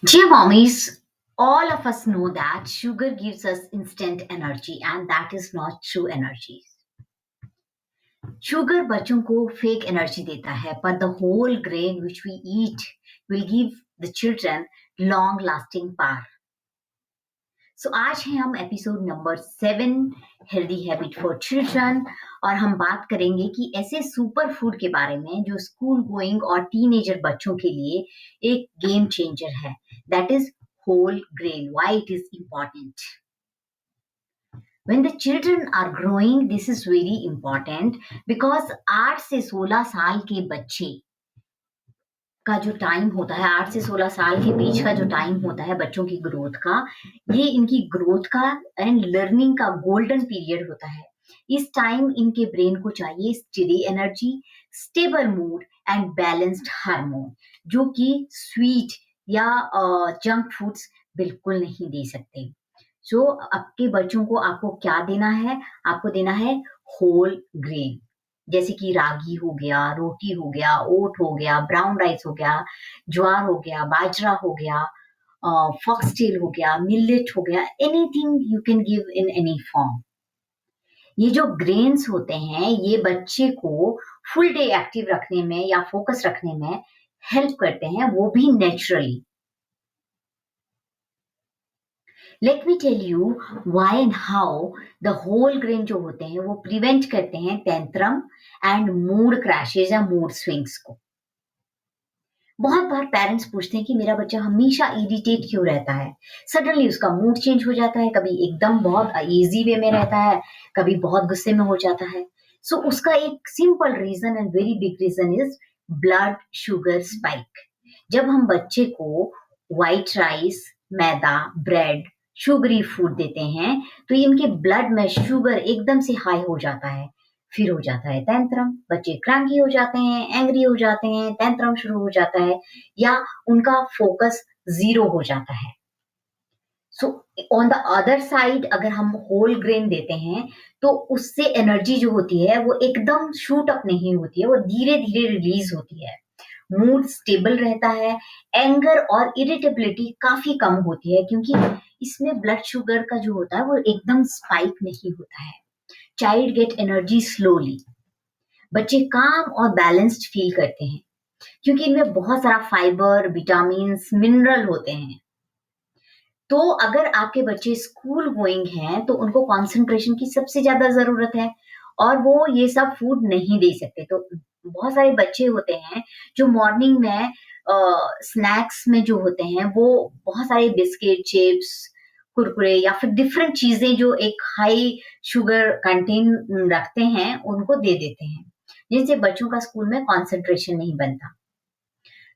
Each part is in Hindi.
Dear mommies, all of us know that sugar gives us instant energy, and that is not true energy. Sugar बच्चों को fake energy देता है, but the whole grain which we eat will give the children long lasting power. So आज है हम episode number 7 healthy habit for children और हम बात करेंगे कि ऐसे सुपर फूड के बारे में जो स्कूल गोइंग और टीनेजर बच्चों के लिए एक गेम चेंजर है, that is whole grain. Why it is important? When the children are growing, this is very important because 8 से 16 साल के बच्चे का जो टाइम होता है, 8 से 16 साल के बीच का जो टाइम होता है बच्चों की ग्रोथ का, ये इनकी ग्रोथ का एंड लर्निंग का गोल्डन पीरियड होता है. इस टाइम इनके ब्रेन को चाहिए steady energy, stable mood and balanced hormone, जो कि स्वीट या जंक फूड्स बिल्कुल नहीं दे सकते. सो आपके बच्चों को आपको क्या देना है? आपको देना है होल ग्रेन, जैसे कि रागी हो गया, रोटी हो गया, ओट हो गया, ब्राउन राइस हो गया, ज्वार हो गया, बाजरा हो गया, फॉक्सटेल हो गया, मिलेट हो गया, anything you can give in any form. ये जो ग्रेन्स होते हैं, ये बच्चे को फुल डे एक्टिव रखने में या फोकस रखने में हेल्प करते हैं, वो भी naturally. Let me tell you why and how the whole grain जो होते हैं वो प्रिवेंट करते हैं टेंट्रम एंड मूड क्रैशेस या मूड स्विंग्स को. बहुत बार पेरेंट्स पूछते हैं कि मेरा बच्चा हमेशा इरिटेट क्यों रहता है, सडनली उसका मूड चेंज हो जाता है, कभी एकदम बहुत इजी वे में रहता है, कभी बहुत गुस्से में हो जाता है. सो उसका एक simple reason and very big reason is blood sugar spike. जब हम बच्चे को व्हाइट राइस, मैदा, ब्रेड, शुगरी फूड देते हैं तो इनके ब्लड में शुगर एकदम से हाई हो जाता है. फिर हो जाता है टेंट्रम, बच्चे क्रैंकी हो जाते हैं, एंग्री हो जाते हैं, टेंट्रम शुरू हो जाता है या उनका फोकस जीरो हो जाता है. So on the other side अगर हम होल ग्रेन देते हैं तो उससे एनर्जी जो होती है वो एकदम शूट अप नहीं होती है, वो धीरे धीरे रिलीज होती है. मूड स्टेबल रहता है, एंगर और इरिटेबिलिटी काफी कम होती है क्योंकि इसमें ब्लड शुगर का जो होता है वो एकदम स्पाइक नहीं होता है. Child get energy slowly. बच्चे काम और बैलेंस्ड फील करते हैं क्योंकि इनमें बहुत सारा फाइबर, विटामिन, मिनरल होते हैं. तो अगर आपके बच्चे स्कूल गोइंग हैं तो उनको कंसंट्रेशन की सबसे ज्यादा जरूरत है और वो ये सब फूड नहीं दे सकते. तो बहुत सारे बच्चे होते हैं जो मॉर्निंग में स्नैक्स में जो होते हैं वो बहुत सारे बिस्किट, चिप्स, कुरकुरे या फिर डिफरेंट चीजें जो एक हाई शुगर कंटेन रखते हैं उनको दे देते हैं, जिनसे बच्चों का स्कूल में कंसंट्रेशन नहीं बनता.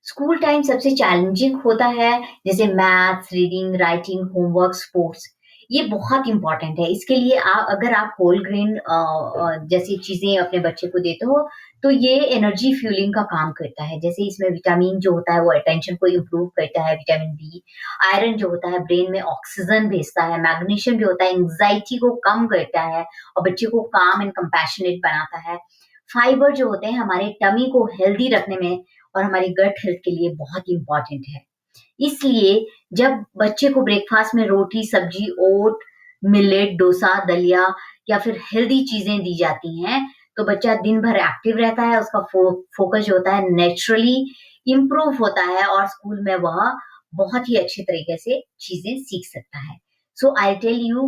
स्कूल टाइम सबसे चैलेंजिंग होता है, जैसे maths, reading, writing, homework, sports. ये बहुत इंपॉर्टेंट है. इसके लिए अगर आप होल ग्रेन जैसी चीजें अपने बच्चे को देते हो तो ये एनर्जी फ्यूलिंग का काम करता है. जैसे इसमें विटामिन जो होता है वो अटेंशन को इम्प्रूव करता है, विटामिन बी. आयरन जो होता है ब्रेन में ऑक्सीजन भेजता है. मैग्नीशियम जो होता है एंग्जाइटी को कम करता है और बच्चे को काम एंड कंपैशनेट बनाता है. फाइबर जो होते हैं हमारे टमी को हेल्दी रखने में और हमारी गट हेल्थ के लिए बहुत इंपॉर्टेंट है. इसलिए जब बच्चे को ब्रेकफास्ट में रोटी, सब्जी, ओट, मिलेट, डोसा, दलिया या फिर हेल्दी चीजें दी जाती हैं तो बच्चा दिन भर एक्टिव रहता है, उसका फोकस जो होता है नेचुरली इम्प्रूव होता है और स्कूल में वह बहुत ही अच्छी तरीके से चीजें सीख सकता है. सो आई टेल यू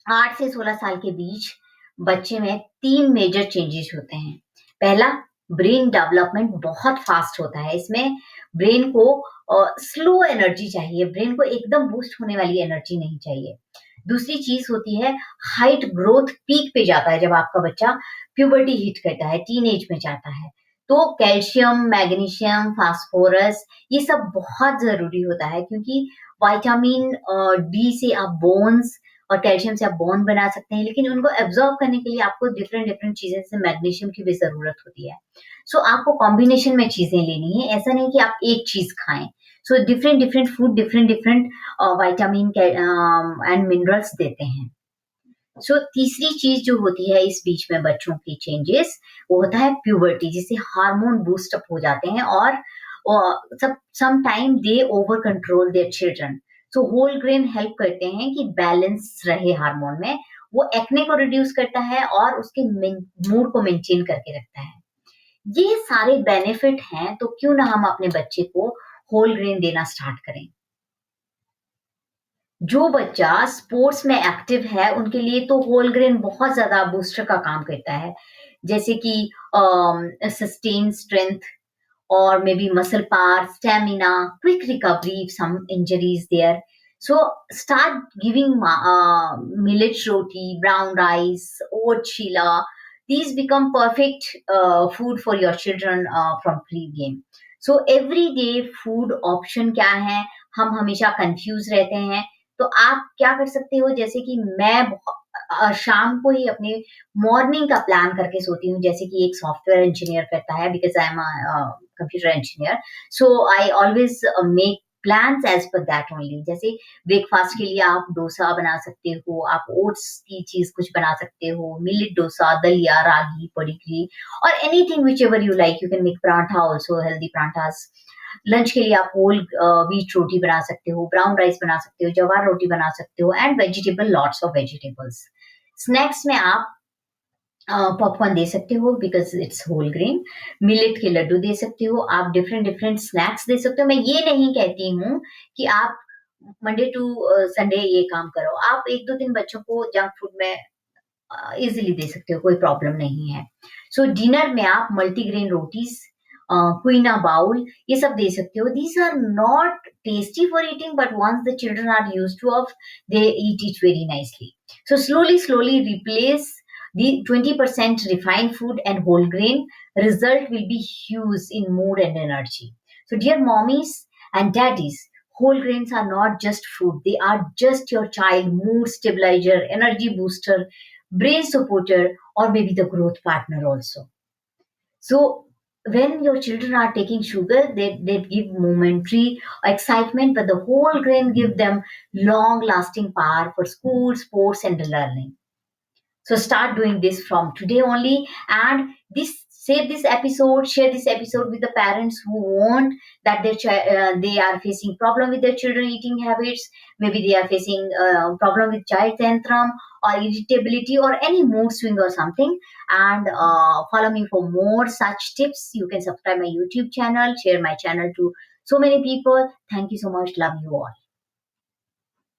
8 से 16 साल के बीच बच्चे में 3 मेजर चेंजेस होते हैं. पहला, ब्रेन डेवलपमेंट बहुत फास्ट होता है. इसमें ब्रेन को स्लो एनर्जी चाहिए, ब्रेन को एकदम बूस्ट होने वाली एनर्जी नहीं चाहिए. दूसरी चीज होती है हाइट ग्रोथ पीक पे जाता है जब आपका बच्चा प्यूबर्टी हिट करता है, टीनेज में जाता है. तो कैल्शियम, मैग्नीशियम, फास्फोरस ये सब बहुत जरूरी होता है क्योंकि विटामिन डी से आप बोन्स और कैल्शियम से आप बॉन्ड बना सकते हैं, लेकिन उनको एब्जॉर्ब करने के लिए आपको डिफरेंट डिफरेंट चीजें जैसे मैग्नीशियम की भी जरूरत होती है. सो आपको कॉम्बिनेशन में चीजें लेनी है, ऐसा नहीं कि आप एक चीज खाएं. So different different food different different vitamin and minerals देते हैं. सो तीसरी चीज जो होती है इस बीच में बच्चों की चेंजेस वो होता है प्यूबर्टी, जिससे हार्मोन बूस्ट अप हो जाते हैं और सब some time they over control their children. So whole grain help करते हैं कि बैलेंस रहे हार्मोन में, वो एक्ने को रिड्यूस करता है और उसके मूड को मेंटेन करके रखता है। ये सारे बेनिफिट हैं, तो क्यों ना हम अपने बच्चे को होल ग्रेन देना स्टार्ट करें। जो बच्चा स्पोर्ट्स में एक्टिव है, उनके लिए तो होल ग्रेन बहुत ज़्यादा बूस्टर का काम करता है। जैसे कि sustain strength or maybe muscle power, stamina, quick recovery if some injury is there. So start giving millet roti, brown rice, oat chilla. These become perfect food for your children from pre-game. So everyday food option क्या है? हम हमेशा कंफ्यूज रहते हैं। तो आप क्या कर सकते हो? जैसे कि मैं शाम को ही अपने मॉर्निंग का प्लान करके सोती हूँ, जैसे कि एक सॉफ्टवेयर इंजीनियर करता है, because I am computer engineer. So I always make plans as per that only. जैसे ब्रेकफास्ट के लिए आप डोसा बना सकते हो, आप ओट्स की चीज कुछ बना सकते हो, मिलेट डोसा, दलिया, रागी, पडिग्री, और anything which ever you like. You can make paratha also, healthy parathas. Lunch के लिए आप होल व्हीट रोटी बना सकते हो, ब्राउन राइस बना सकते हो, जवार रोटी बना सकते हो, and vegetable, lots of vegetables. Snacks में आप पॉपकॉर्न दे सकते हो because it's whole grain. Millet के लड्डू दे सकते हो, आप डिफरेंट डिफरेंट स्नैक्स दे सकते हो। मैं ये नहीं कहती हूँ कि आप मंडे टू संडे ये काम करो। आप एक दो दिन बच्चों को जंक फूड में इजीली दे सकते हो, कोई प्रॉब्लम नहीं है। सो डिनर में आप मल्टीग्रेन रोटीज, क्विना बाउल, ये सब दे सकते हो। These are not tasty for eating, but once the children are used to of, they eat it very nicely. So slowly replace the 20% refined food and whole grain. Result will be huge in mood and energy. So dear mommies and daddies, whole grains are not just food. They are just your child mood stabilizer, energy booster, brain supporter, or maybe the growth partner also. So when your children are taking sugar, they give momentary excitement, but the whole grain give them long lasting power for school, sports, and learning. So start doing this from today only, and this save this episode, share this episode with the parents who want that they are facing problem with their children eating habits. Maybe they are facing problem with child tantrum or irritability or any mood swing or something. And follow me for more such tips. You can subscribe my YouTube channel, share my channel to so many people. Thank you so much. Love you all.